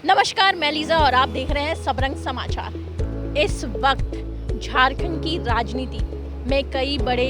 नमस्कार, मैं लीजा और आप देख रहे हैं सबरंग समाचार। इस वक्त झारखंड की राजनीति में कई बड़े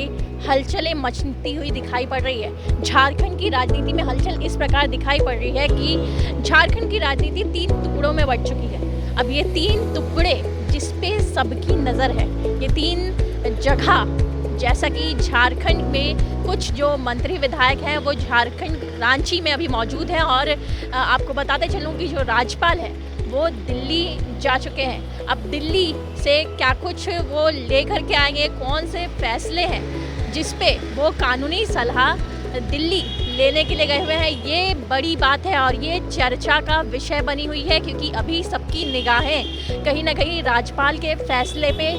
हलचलें मचती हुई दिखाई पड़ रही है। झारखंड की राजनीति में हलचल इस प्रकार दिखाई पड़ रही है कि झारखंड की राजनीति 3 टुकड़ों में बंट चुकी है। अब ये 3 टुकड़े जिस पे सबकी नज़र है, ये 3 जगह, जैसा कि झारखंड में कुछ जो मंत्री विधायक हैं वो झारखंड रांची में अभी मौजूद हैं और आपको बताते चलूँ कि जो राज्यपाल है वो दिल्ली जा चुके हैं। अब दिल्ली से क्या कुछ वो लेकर के आएंगे, कौन से फैसले हैं जिस पे वो कानूनी सलाह दिल्ली लेने के लिए गए हुए हैं, ये बड़ी बात है और ये चर्चा का विषय बनी हुई है। क्योंकि अभी सबकी निगाहें कहीं ना कहीं राज्यपाल के फैसले पे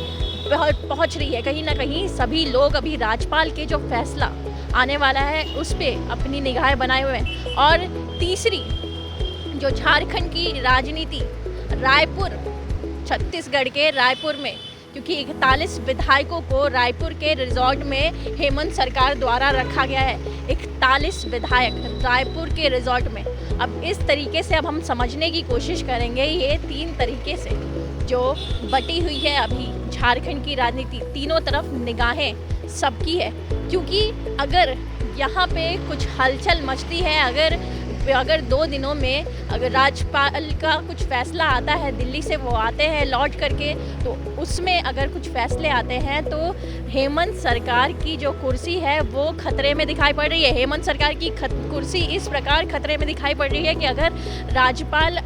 पहुंच रही है। कहीं ना कहीं सभी लोग अभी राज्यपाल के जो फैसला आने वाला है उस पर अपनी निगाहें बनाए हुए हैं। और तीसरी जो झारखंड की राजनीति, रायपुर, छत्तीसगढ़ के रायपुर में, क्योंकि 41 विधायकों को रायपुर के रिजॉर्ट में हेमंत सरकार द्वारा रखा गया है। 41 विधायक रायपुर के रिजॉर्ट में। अब इस तरीके से अब हम समझने की कोशिश करेंगे ये 3 तरीके से जो बटी हुई है अभी झारखंड की राजनीति। तीनों तरफ निगाहें सबकी है, क्योंकि अगर यहाँ पे कुछ हलचल मचती है, अगर 2 दिनों में अगर राज्यपाल का कुछ फैसला आता है, दिल्ली से वो आते हैं लौट करके, तो उसमें अगर कुछ फैसले आते हैं तो हेमंत सरकार की जो कुर्सी है वो खतरे में दिखाई पड़ रही है। हेमंत सरकार की कुर्सी इस प्रकार खतरे में दिखाई पड़ रही है कि अगर राज्यपाल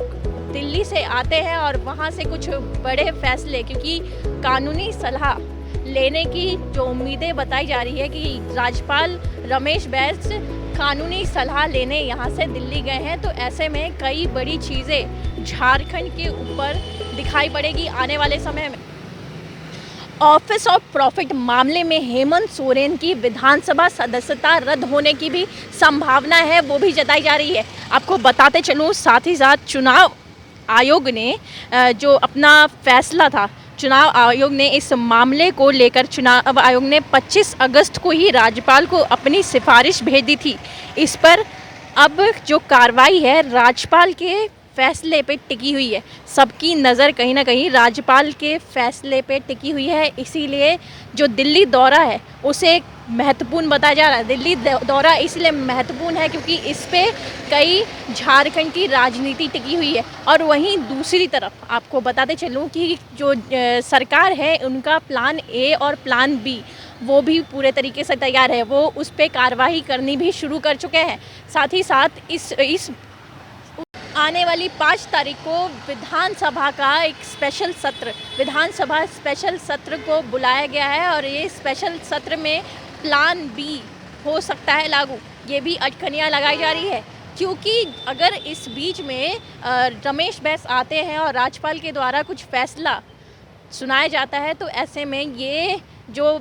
दिल्ली से आते हैं और वहाँ से कुछ बड़े फैसले, क्योंकि कानूनी सलाह लेने की जो उम्मीदें बताई जा रही है कि राज्यपाल रमेश बैस कानूनी सलाह लेने यहाँ से दिल्ली गए हैं, तो ऐसे में कई बड़ी चीज़ें झारखंड के ऊपर दिखाई पड़ेगी आने वाले समय में। ऑफिस ऑफ प्रॉफिट मामले में हेमंत सोरेन की विधानसभा सदस्यता रद्द होने की भी संभावना है, वो भी जताई जा रही है। आपको बताते चलूँ, साथ ही साथ चुनाव आयोग ने जो अपना फैसला था, चुनाव आयोग ने इस मामले को लेकर चुनाव आयोग ने 25 अगस्त को ही राज्यपाल को अपनी सिफारिश भेज दी थी। इस पर अब जो कार्रवाई है राज्यपाल के फैसले पे टिकी हुई है। सबकी नज़र कहीं ना कहीं राज्यपाल के फैसले पे टिकी हुई है, इसीलिए जो दिल्ली दौरा है उसे महत्वपूर्ण बताया जा रहा है। दिल्ली दौरा इसलिए महत्वपूर्ण है क्योंकि इस पे कई झारखंड की राजनीति टिकी हुई है। और वहीं दूसरी तरफ आपको बताते चलूँ कि जो सरकार है उनका प्लान ए और प्लान बी वो भी पूरे तरीके से तैयार है। वो उस पर कार्रवाई करनी भी शुरू कर चुके हैं। साथ ही साथ इस आने वाली 5 तारीख को विधानसभा का एक स्पेशल सत्र, विधानसभा स्पेशल सत्र को बुलाया गया है और ये स्पेशल सत्र में प्लान बी हो सकता है लागू। ये भी अटकनियाँ लगाई जा रही है, क्योंकि अगर इस बीच में रमेश बैस आते हैं और राज्यपाल के द्वारा कुछ फैसला सुनाया जाता है, तो ऐसे में ये जो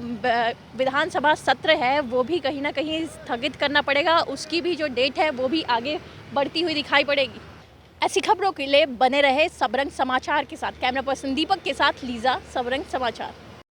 विधानसभा सत्र है वो भी कहीं ना कहीं स्थगित करना पड़ेगा। उसकी भी जो डेट है वो भी आगे बढ़ती हुई दिखाई पड़ेगी। ऐसी खबरों के लिए बने रहे सबरंग समाचार के साथ। कैमरा पर्सन दीपक के साथ लीजा, सबरंग समाचार।